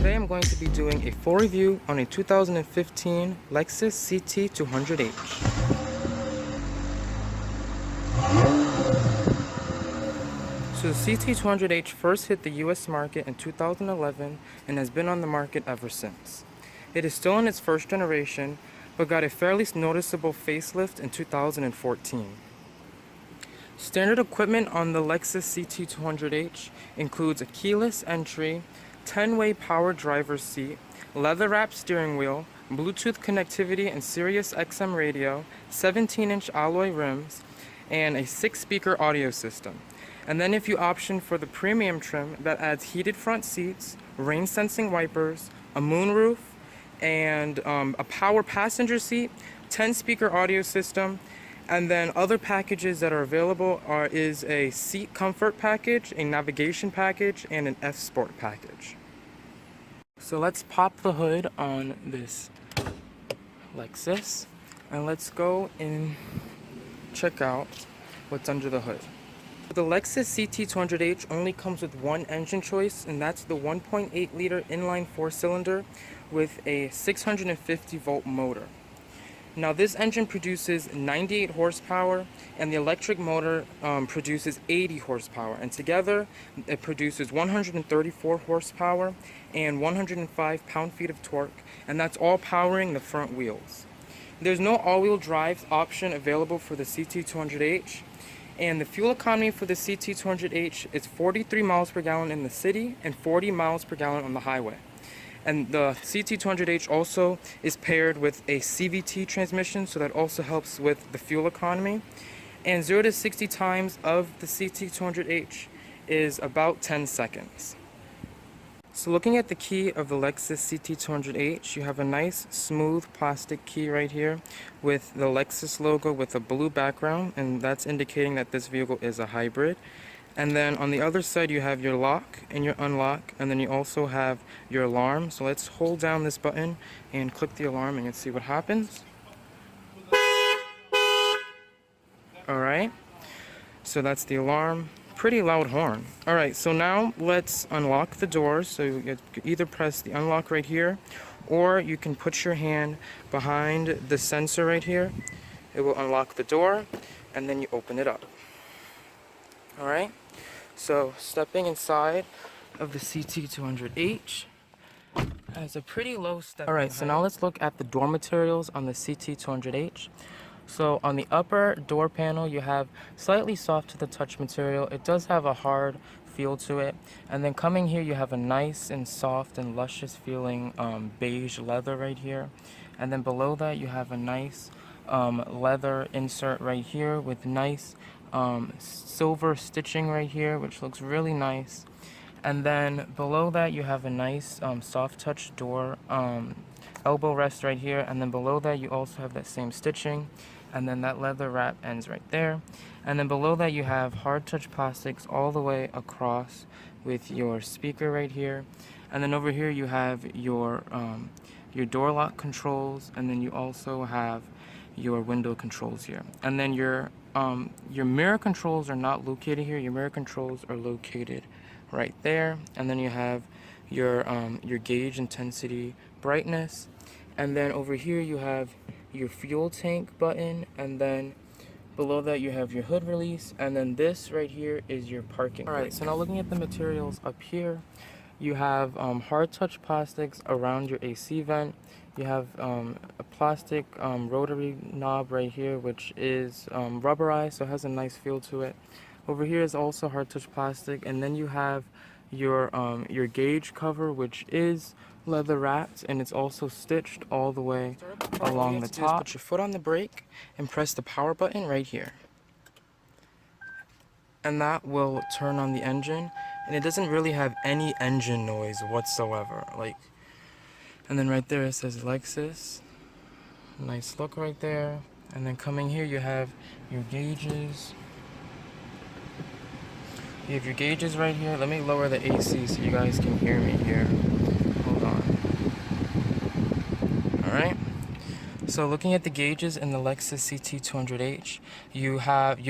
Today I'm going to be doing a full review on a 2015 Lexus Ct200h. So the Ct200h first hit the US market in 2011 and has been on the market ever since. It is still in its first generation, but got a fairly noticeable facelift in 2014. Standard equipment on the Lexus Ct200h includes a keyless entry, 10-way power driver's seat, leather-wrapped steering wheel, Bluetooth connectivity and Sirius XM radio, 17-inch alloy rims, and a 6-speaker audio system. And then if you option for the premium trim, that adds heated front seats, rain-sensing wipers, a moonroof, and a power passenger seat, 10-speaker audio system, and then other packages that are available is a seat comfort package, a navigation package, and an F-Sport package. So let's pop the hood on this Lexus, and let's go and check out what's under the hood. The Lexus Ct200h only comes with one engine choice, and that's the 1.8 liter inline 4-cylinder with a 650 volt motor. Now this engine produces 98 horsepower and the electric motor produces 80 horsepower, and together it produces 134 horsepower and 105 pound-feet of torque, and that's all powering the front wheels. There's no all-wheel drive option available for the Ct200h, and the fuel economy for the Ct200h is 43 miles per gallon in the city and 40 miles per gallon on the highway. And the Ct200h also is paired with a CVT transmission, so that also helps with the fuel economy. And 0 to 60 times of the Ct200h is about 10 seconds. So looking at the key of the Lexus Ct200h, you have a nice smooth plastic key right here with the Lexus logo with a blue background, and that's indicating that this vehicle is a hybrid. And then on the other side you have your lock and your unlock, and then you also have your alarm. So let's hold down this button and click the alarm and see what happens. Alright, so that's the alarm. Pretty loud horn. Alright, so now let's unlock the doors. So you either press the unlock right here, or you can put your hand behind the sensor right here. It will unlock the door, and then you open it up. Alright, so stepping inside of the Ct200h has a pretty low step. Alright, so now let's look at the door materials on the Ct200h. So on the upper door panel you have slightly soft to the touch material. It does have a hard feel to it. And then coming here you have a nice and soft and luscious feeling beige leather right here. And then below that you have a nice leather insert right here with nice silver stitching right here, which looks really nice. And then below that you have a nice soft touch door elbow rest right here, and then below that you also have that same stitching, and then that leather wrap ends right there. And then below that you have hard touch plastics all the way across with your speaker right here. And then over here you have your door lock controls, and then you also have your window controls here. And then your mirror controls are not located here. Your mirror controls are located right there. And then you have your gauge intensity, brightness, and then over here you have your fuel tank button, and then below that you have your hood release, and then this right here is your parking. Alright, so now looking at the materials up here, you have hard touch plastics around your AC vent. You have a plastic rotary knob right here, which is rubberized, so it has a nice feel to it. Over here is also hard touch plastic, and then you have your gauge cover, which is leather wrapped, and it's also stitched all the way along the top. Put your foot on the brake and press the power button right here, and that will turn on the engine. And it doesn't really have any engine noise whatsoever. And then right there it says Lexus. Nice look right there. And then coming here you have your gauges. You have your gauges right here. Let me lower the AC so you guys can hear me here. Hold on. Alright. So looking at the gauges in the Lexus Ct200h, you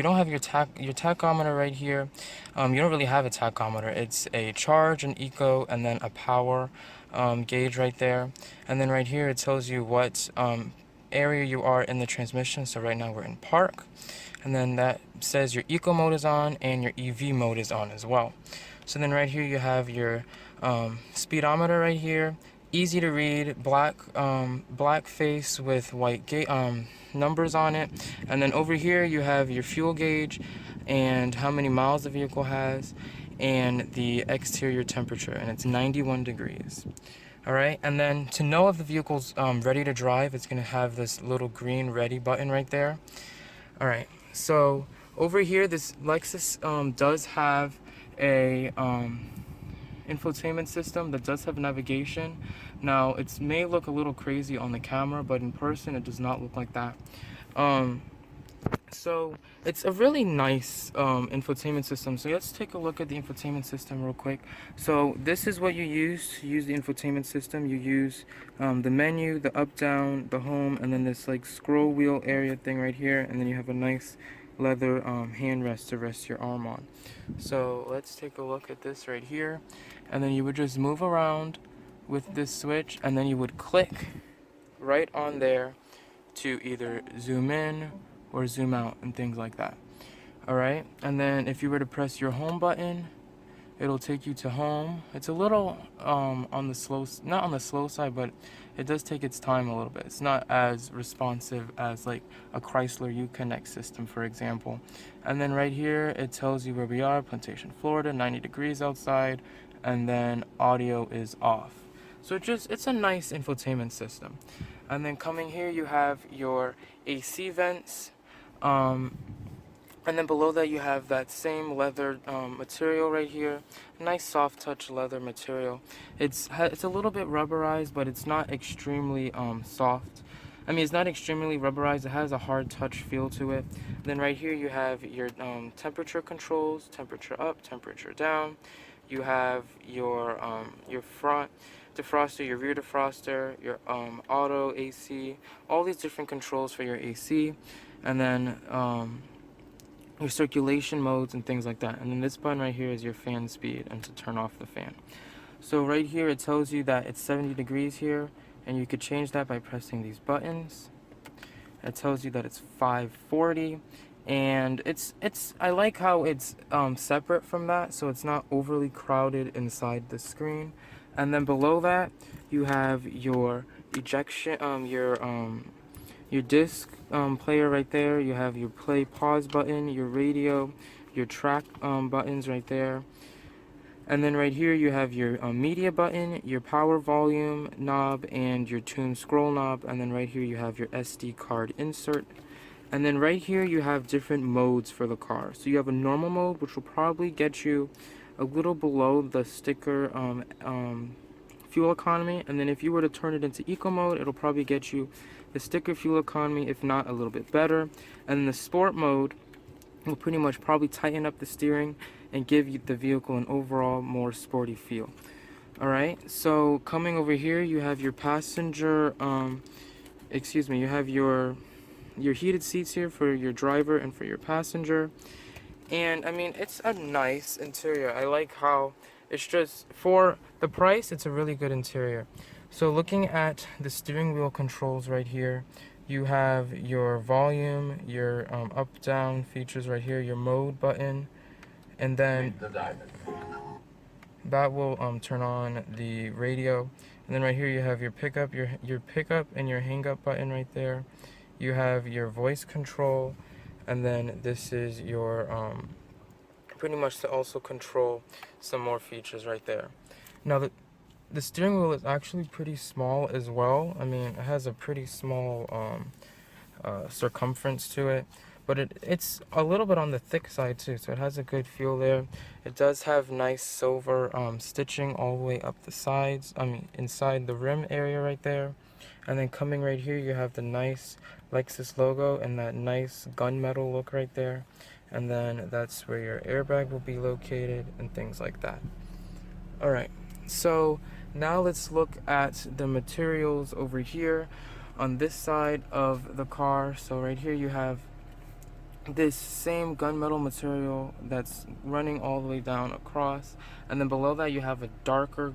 don't have your tachometer right here. You don't really have a tachometer. It's a charge, an eco, and then a power gauge right there. And then right here it tells you what area you are in the transmission. So right now we're in park. And then that says your eco mode is on and your EV mode is on as well. So then right here you have your speedometer right here. Easy to read, black face with white numbers on it. And then over here you have your fuel gauge and how many miles the vehicle has and the exterior temperature, and it's 91 degrees. All right, and then to know if the vehicle's ready to drive, it's gonna have this little green ready button right there. All right, so over here, this Lexus does have a infotainment system that does have navigation. Now, it may look a little crazy on the camera, but in person, it does not look like that. So it's a really nice infotainment system. So let's take a look at the infotainment system real quick. So this is what you use to use the infotainment system. You use the menu, the up, down, the home, and then this like scroll wheel area thing right here. And then you have a nice leather handrest to rest your arm on. So let's take a look at this right here. And then you would just move around with this switch, and then you would click right on there to either zoom in or zoom out and things like that. All right, and then if you were to press your home button, it'll take you to home. It's a little on the slow, not on the slow side, but it does take its time a little bit. It's not as responsive as like a Chrysler Uconnect system, for example. And then right here, it tells you where we are, Plantation, Florida, 90 degrees outside, and then audio is off. So it's a nice infotainment system. And then coming here, you have your AC vents. And then below that you have that same leather material right here. Nice soft touch leather material. It's a little bit rubberized, but it's not extremely soft. I mean, it's not extremely rubberized. It has a hard touch feel to it. Then right here you have your temperature controls, temperature up, temperature down. You have your front defroster, your rear defroster, your auto AC, all these different controls for your AC, and then your circulation modes and things like that. And then this button right here is your fan speed and to turn off the fan. So right here it tells you that it's 70 degrees here, and you could change that by pressing these buttons. It tells you that it's 540, and I like how it's separate from that, so it's not overly crowded inside the screen. And then below that you have your ejection, your disc player right there. You have your play pause button, your radio, your track buttons right there. And then right here you have your media button, your power volume knob, and your tune scroll knob. And then right here you have your SD card insert. And then right here you have different modes for the car. So you have a normal mode, which will probably get you a little below the sticker fuel economy. And then if you were to turn it into eco mode, it'll probably get you the sticker fuel economy, if not a little bit better. And then the sport mode will pretty much probably tighten up the steering and give you the vehicle an overall more sporty feel. All right, so coming over here, you have your passenger, you have your heated seats here for your driver and for your passenger. And I mean, it's a nice interior. I like how it's just, for the price, it's a really good interior. So looking at the steering wheel controls right here, you have your volume, your up down features right here, your mode button, and then that will turn on the radio. And then right here you have your pickup, your pickup and your hang up button right there. You have your voice control, and then this is your pretty much to also control some more features right there. Now the steering wheel is actually pretty small as well. I mean, it has a pretty small circumference to it, but it's a little bit on the thick side too, so it has a good feel there. It does have nice silver stitching all the way up the sides, I mean inside the rim area right there. And then coming right here, you have the nice Lexus logo and that nice gunmetal look right there. And then that's where your airbag will be located and things like that. All right, so now let's look at the materials over here on this side of the car. So right here you have this same gunmetal material that's running all the way down across, and then below that you have a darker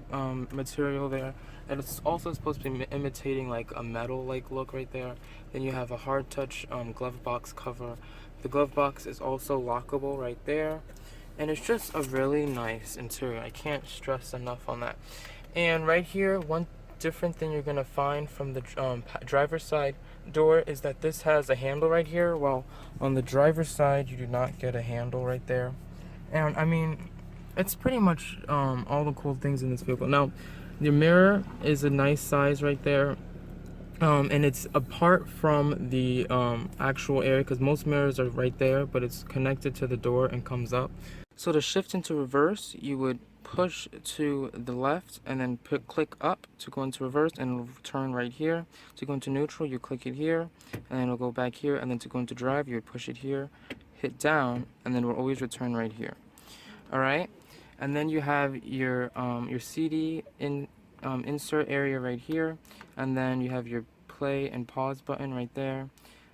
material there, and it's also supposed to be imitating like a metal like look right there. Then you have a hard touch glove box cover. The glove box is also lockable right there, and it's just a really nice interior. I can't stress enough on that. And right here, one different thing you're gonna find from the driver's side door is that this has a handle right here, while on the driver's side you do not get a handle right there. And I mean, it's pretty much all the cool things in this vehicle. Now, the mirror is a nice size right there. And it's apart from the actual area, because most mirrors are right there, but it's connected to the door and comes up. So to shift into reverse, you would push to the left and then click up to go into reverse, and it'll turn right here. To go into neutral, you click it here, and then it'll go back here. And then to go into drive, you would push it here, hit down, and then it will always return right here. All right, and then you have your CD insert area right here, and then you have your play and pause button right there.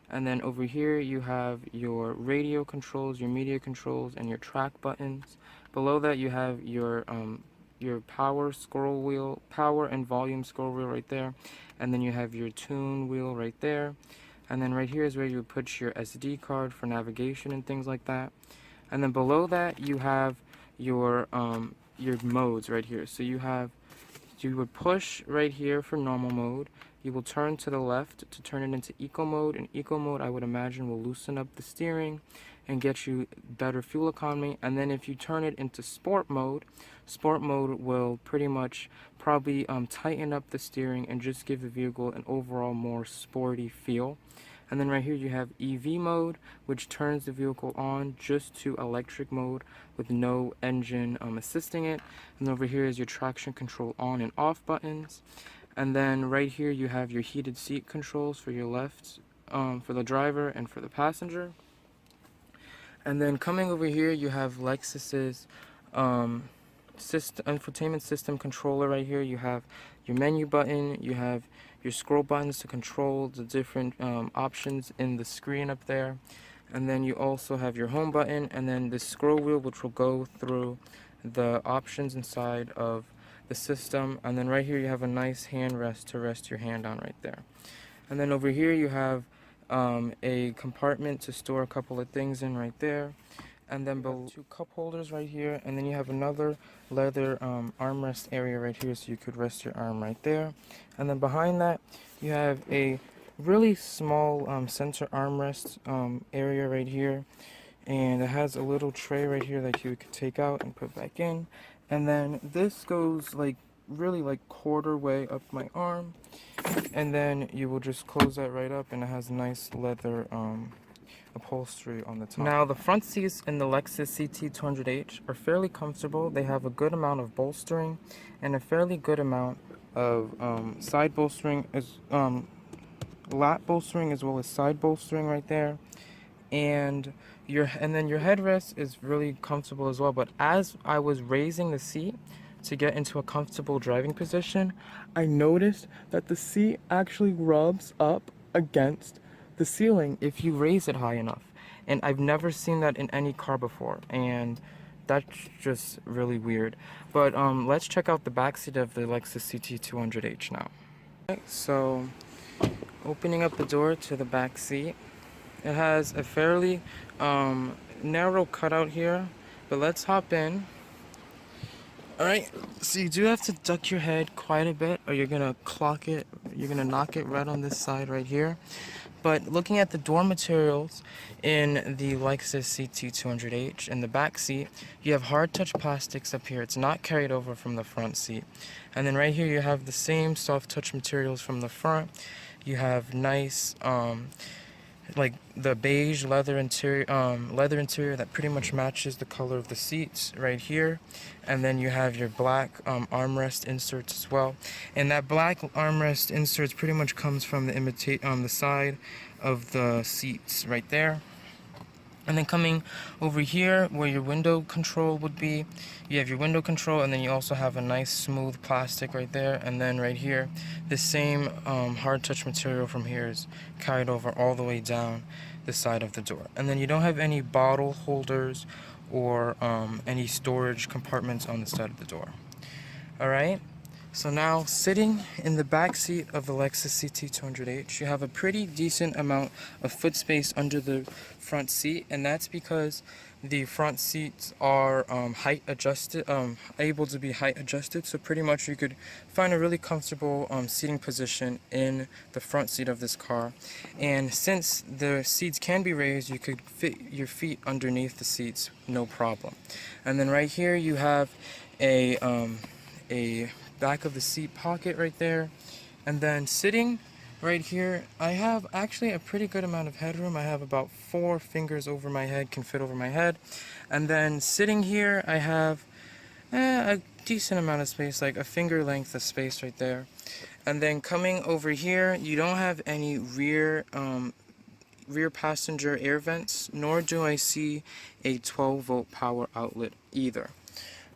And then over here you have your radio controls, your media controls, and your track buttons. Below that you have your power scroll wheel, power and volume scroll wheel right there. And then you have your tune wheel right there. And then right here is where you put your SD card for navigation and things like that. And then below that you have your modes right here. So you would push right here for normal mode. You will turn to the left to turn it into eco mode. And eco mode, I would imagine, will loosen up the steering and get you better fuel economy. And then if you turn it into sport mode will pretty much probably tighten up the steering and just give the vehicle an overall more sporty feel. And then right here you have EV mode, which turns the vehicle on just to electric mode with no engine assisting it. And over here is your traction control on and off buttons. And then right here you have your heated seat controls for your left, for the driver and for the passenger. And then coming over here you have Lexus's infotainment system controller right here. You have your menu button, you have your scroll buttons to control the different options in the screen up there. And then you also have your home button, and then the scroll wheel, which will go through the options inside of the system. And then right here you have a nice hand rest to rest your hand on right there. And then over here you have a compartment to store a couple of things in right there. And then below, two cup holders right here, and then you have another leather armrest area right here, so you could rest your arm right there. And then behind that you have a really small center armrest area right here, and it has a little tray right here that you could take out and put back in. And then this goes like really like quarter way up my arm, and then you will just close that right up, and it has nice leather upholstery on the top. Now the front seats in the Lexus Ct200h are fairly comfortable. They have a good amount of bolstering and a fairly good amount of side bolstering, lat bolstering as well as side bolstering right there. And then your headrest is really comfortable as well. But as I was raising the seat to get into a comfortable driving position, I noticed that the seat actually rubs up against the ceiling if you raise it high enough. And I've never seen that in any car before, and that's just really weird. But let's check out the backseat of the Lexus Ct200h now. Okay, so opening up the door to the back seat, it has a fairly narrow cutout here, but let's hop in. Alright, so you do have to duck your head quite a bit, or you're gonna knock it right on this side right here. But looking at the door materials in the Lexus Ct200h in the back seat, you have hard touch plastics up here. It's not carried over from the front seat. And then right here you have the same soft touch materials from the front. You have nice like the beige leather interior that pretty much matches the color of the seats right here. And then you have your black armrest inserts as well, and that black armrest inserts pretty much comes from the side of the seats right there. And then coming over here where your window control would be, you have your window control, and then you also have a nice smooth plastic right there. And then right here, the same hard touch material from here is carried over all the way down the side of the door. And then you don't have any bottle holders or any storage compartments on the side of the door. Alright, so now sitting in the back seat of the Lexus Ct200h, you have a pretty decent amount of foot space under the front seat, and that's because the front seats are height adjusted, able to be height adjusted, so pretty much you could find a really comfortable seating position in the front seat of this car. And since the seats can be raised, you could fit your feet underneath the seats, no problem. And then right here you have a back of the seat pocket right there, and then sitting right here, I have actually a pretty good amount of headroom. I have about 4 fingers over my head, can fit over my head. And then sitting here, I have a decent amount of space, like a finger length of space right there. And then coming over here, you don't have any rear passenger air vents, nor do I see a 12-volt power outlet either.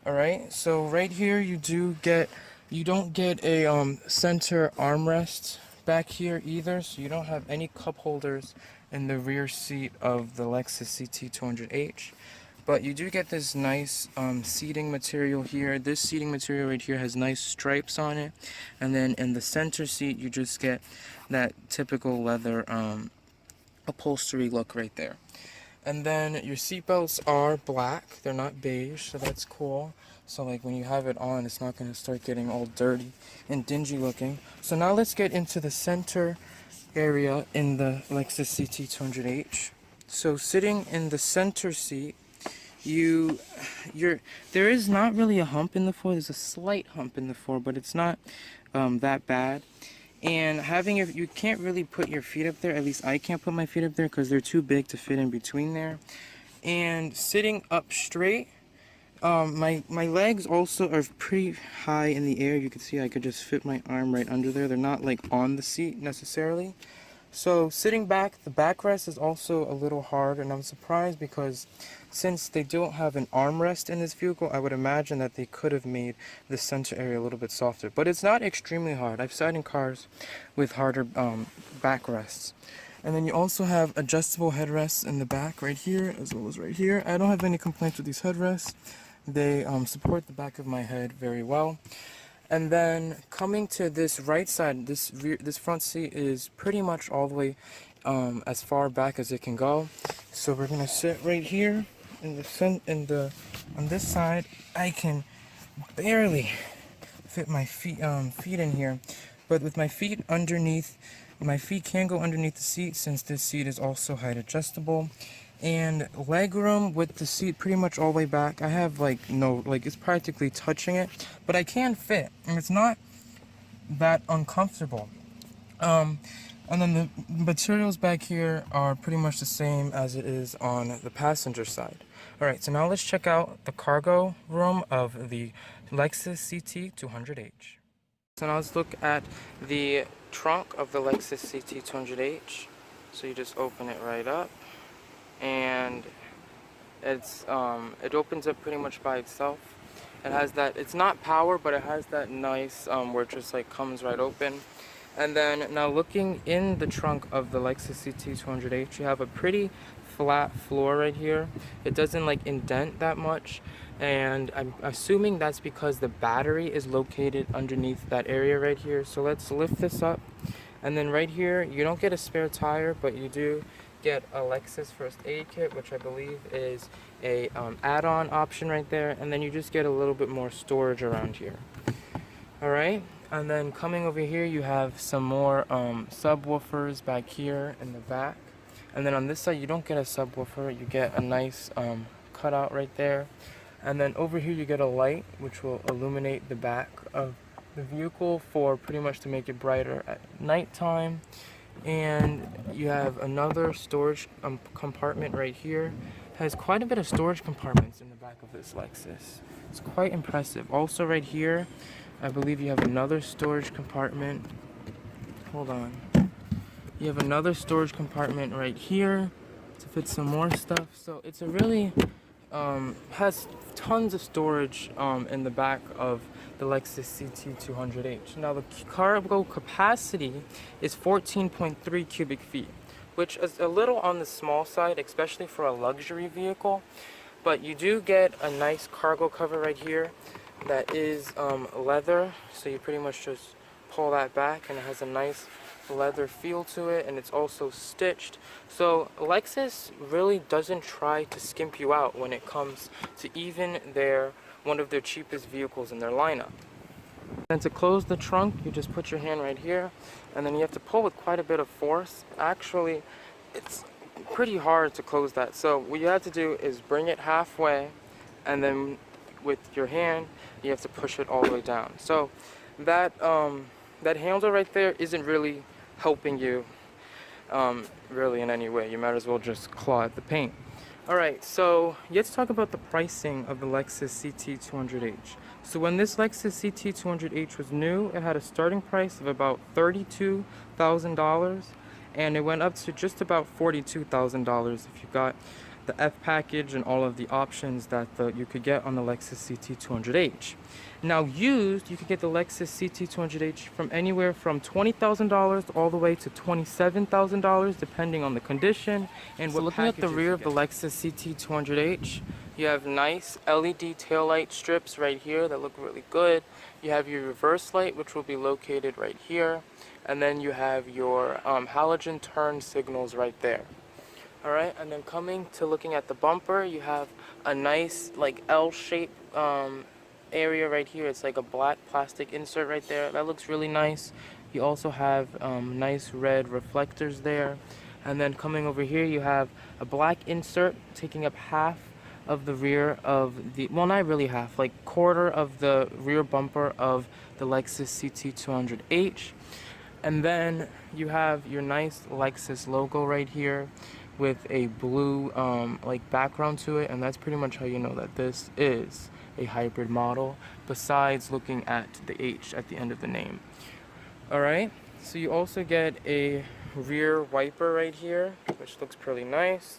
Alright, so right here you don't get a center armrest back here either, so you don't have any cup holders in the rear seat of the Lexus Ct200h. But you do get this nice seating material here. This seating material right here has nice stripes on it, and then in the center seat you just get that typical leather upholstery look right there. And then your seatbelts are black, they're not beige, so that's cool. So like when you have it on, it's not going to start getting all dirty and dingy looking. So now let's get into the center area in the Lexus Ct200h. So sitting in the center seat, there is not really a hump in the floor. There's a slight hump in the floor, but it's not that bad. And you can't really put your feet up there. At least I can't put my feet up there because they're too big to fit in between there. And sitting up straight, my legs also are pretty high in the air. You can see I could just fit my arm right under there. They're not like on the seat necessarily. So sitting back, the backrest is also a little hard, and I'm surprised because since they don't have an armrest in this vehicle, I would imagine that they could have made the center area a little bit softer. But it's not extremely hard. I've sat in cars with harder backrests. And then you also have adjustable headrests in the back right here as well as right here. I don't have any complaints with these headrests. They support the back of my head very well. And then coming to this right side, this front seat is pretty much all the way as far back as it can go. So we're gonna sit right here in the on this side. I can barely fit my feet in here, but with my feet underneath, my feet can go underneath the seat since this seat is also height adjustable. And leg room with the seat pretty much all the way back. I have it's practically touching it, but I can fit, and it's not that uncomfortable. And then the materials back here are pretty much the same as it is on the passenger side. Alright, so now let's check out the cargo room of the Lexus Ct200h. So now let's look at the trunk of the Lexus Ct200h. So you just open it right up, and it opens up pretty much by itself. It has that, it's not power, but it has that nice where it just like comes right open. And then now looking in the trunk of the Lexus Ct200h, you have a pretty flat floor right here. It doesn't like indent that much, and I'm assuming that's because the battery is located underneath that area right here. So let's lift this up, and then right here you don't get a spare tire, but you do get a Lexus first aid kit, which I believe is a add-on option right there, and then you just get a little bit more storage around here. Alright, and then coming over here you have some more subwoofers back here in the back, and then on this side you don't get a subwoofer, you get a nice cutout right there, and then over here you get a light which will illuminate the back of the vehicle for pretty much to make it brighter at nighttime. And you have another storage compartment right here. It has quite a bit of storage compartments in the back of this Lexus. It's quite impressive. Also right here, I believe you have another storage compartment. Hold on. You have another storage compartment right here to fit some more stuff. So it's a really, has tons of storage in the back of the Lexus Ct200h. Now the cargo capacity is 14.3 cubic feet, which is a little on the small side, especially for a luxury vehicle. But you do get a nice cargo cover right here that is leather, so you pretty much just pull that back and it has a nice leather feel to it, and it's also stitched. So Lexus really doesn't try to skimp you out when it comes to even one of their cheapest vehicles in their lineup. And to close the trunk, you just put your hand right here, and then you have to pull with quite a bit of force. Actually, it's pretty hard to close that. So what you have to do is bring it halfway, and then with your hand, you have to push it all the way down. So that handle right there isn't really helping you really in any way. You might as well just claw at the paint. Alright, so let's talk about the pricing of the Lexus Ct200h. So when this Lexus Ct200h was new, it had a starting price of about $32,000, and it went up to just about $42,000 if you got the F package and all of the options that you could get on the Lexus Ct200h. Now used, you could get the Lexus Ct200h from anywhere from $20,000 all the way to $27,000 depending on the condition and what. So looking at the rear of the Lexus Ct200h, you have nice LED taillight strips right here that look really good. You have your reverse light, which will be located right here, and then you have your halogen turn signals right there. Alright, and then coming to looking at the bumper, you have a nice like L-shaped area right here. It's like a black plastic insert right there. That looks really nice. You also have nice red reflectors there. And then coming over here, you have a black insert taking up half of the rear of the, well, not really half, like quarter of the rear bumper of the Lexus Ct200h. And then you have your nice Lexus logo right here with a blue like background to it, and that's pretty much how you know that this is a hybrid model, besides looking at the H at the end of the name. Alright, so you also get a rear wiper right here, which looks pretty nice.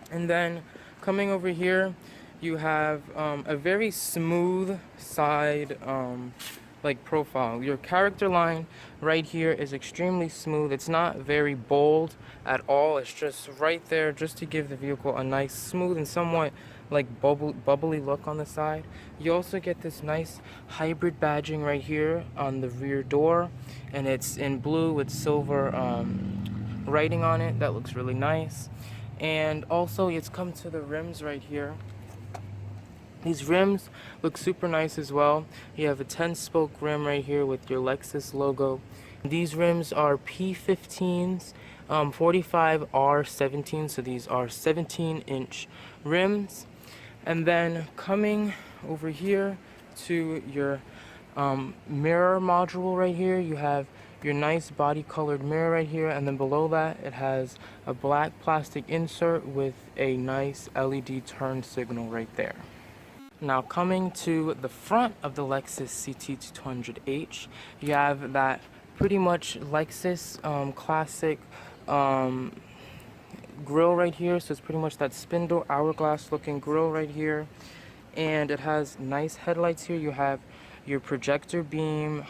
And then coming over here, you have a very smooth side like profile. Your character line right here is extremely smooth. It's not very bold at all. It's just right there just to give the vehicle a nice smooth and somewhat like bubbly look on the side. You also get this nice hybrid badging right here on the rear door, and it's in blue with silver writing on it. That looks really nice. And also it's come to the rims right here. These rims look super nice as well. You have a 10-spoke rim right here with your Lexus logo. These rims are P15s, 45R17, so these are 17-inch rims. And then coming over here to your mirror module right here, you have your nice body colored mirror right here, and then below that it has a black plastic insert with a nice LED turn signal right there. Now coming to the front of the Lexus Ct200h, you have that pretty much Lexus classic grille right here. So it's pretty much that spindle hourglass looking grille right here, and it has nice headlights here. You have your projector beam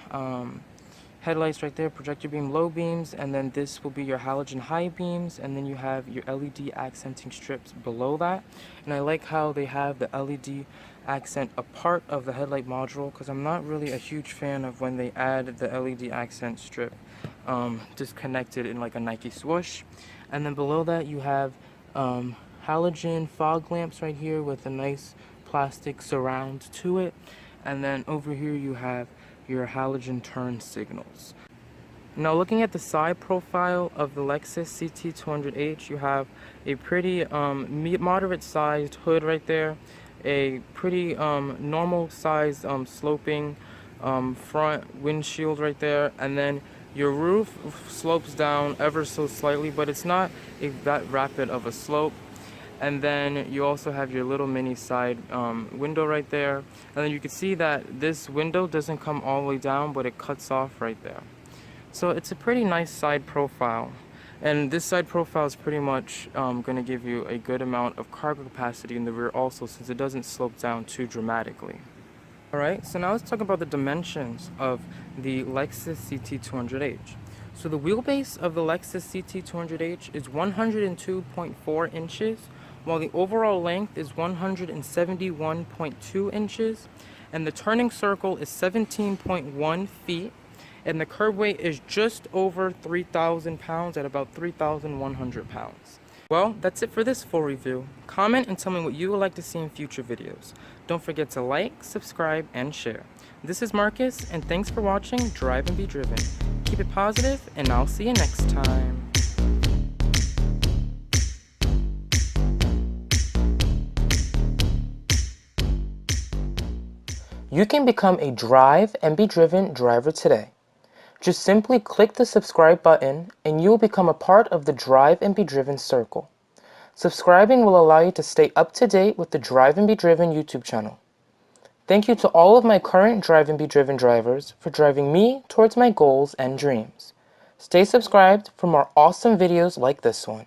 headlights right there, projector beam low beams, and then this will be your halogen high beams, and then you have your LED accenting strips below that. And I like how they have the LED accent a part of the headlight module, because I'm not really a huge fan of when they add the LED accent strip disconnected in like a Nike swoosh. And then below that you have halogen fog lamps right here with a nice plastic surround to it, and then over here you have your halogen turn signals. Now looking at the side profile of the Lexus Ct200h, you have a pretty moderate sized hood right there, a pretty normal sized sloping front windshield right there, and then your roof slopes down ever so slightly, but it's not that rapid of a slope. And then you also have your little mini side window right there. And then you can see that this window doesn't come all the way down, but it cuts off right there. So it's a pretty nice side profile. And this side profile is pretty much going to give you a good amount of cargo capacity in the rear also, since it doesn't slope down too dramatically. Alright, so now let's talk about the dimensions of the Lexus Ct200h. So the wheelbase of the Lexus Ct200h is 102.4 inches, while the overall length is 171.2 inches, and the turning circle is 17.1 feet, and the curb weight is just over 3,000 pounds at about 3,100 pounds. Well, that's it for this full review. Comment and tell me what you would like to see in future videos. Don't forget to like, subscribe, and share. This is Marcus, and thanks for watching Drive and Be Driven. Keep it positive, and I'll see you next time. You can become a Drive and Be Driven driver today. Just simply click the subscribe button and you will become a part of the Drive and Be Driven circle. Subscribing will allow you to stay up to date with the Drive and Be Driven YouTube channel. Thank you to all of my current Drive and Be Driven drivers for driving me towards my goals and dreams. Stay subscribed for more awesome videos like this one.